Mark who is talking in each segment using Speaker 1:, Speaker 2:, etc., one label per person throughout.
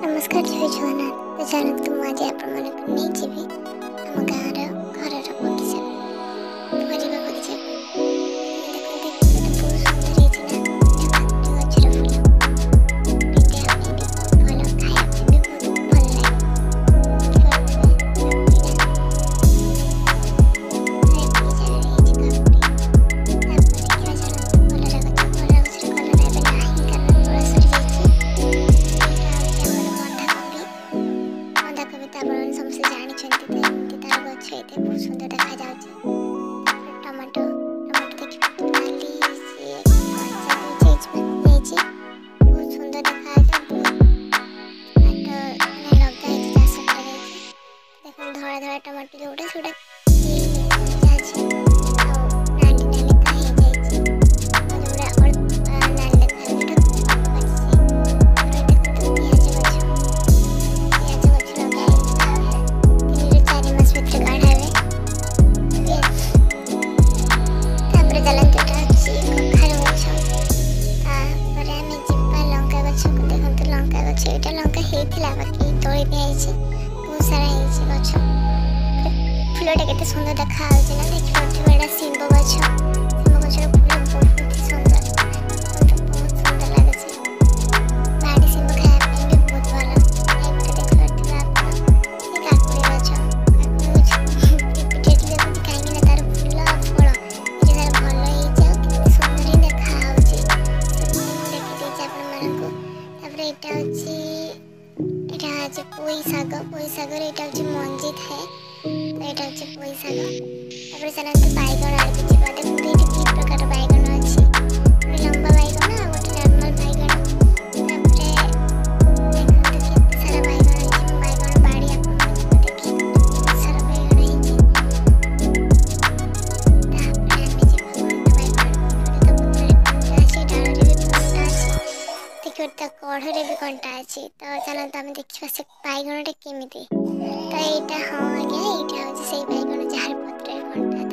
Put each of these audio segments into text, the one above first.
Speaker 1: नमस्कार जय जगन्नाथ। तो जानत आज आपण मानक नहीं जीवी आम गाँव घर बगीचा परिवा बगीचा समस्त जानते बहुत सुंदर देखा जाଉଛି। टमाटो देखिए नाली बहुत सुंदर देखा धड़ा धड़ा टमाटो जोड़ा से बहुत सारा गछ फूलटा केते सुंदर देखा ना देखिए शिंब गछ फूल बहुत सुंदर बहुत सुंदर लगे बाड़ी शिंब खाया भी बहुत भल कहीं तार फूल फल ये भल हो सुंदर ही देखा देखी पुई साग मंजी थाए तो यहाँ हूँ पुई साग चलते बैगण आड़ को जावा देखते ये कि प्रकार बैगण अच्छी गोटे लंबा बैगण आ गोटे नॉर्मल बैगण देखते सारा बैगण बैगण बाड़ी देखिए बहुत सारा बैगण कढ़े भी कंटा अच्छी तो चलते आम देखा से बैगणटा केमी तो यहाँ हाँ आज्ञा यहाँ हूँ से बैगण जार पत्र कंटा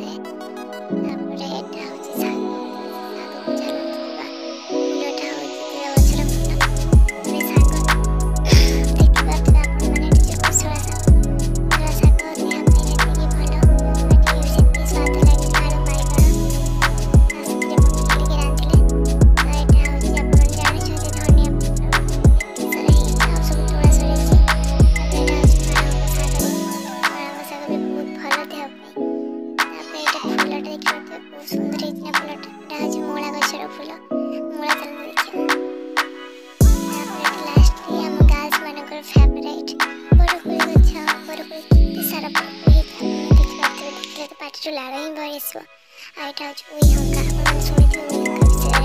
Speaker 1: थाए मूला गचर फूल मूला लास्ट आम गार्ल्स मान फेवरेट बड़कुड़ी गच बड़कुड़ी सारा देखिए पार्टी लाड़ ही बड़ी आसो यहाँ हूँ पुई हंका शुणी पुई हंका विषय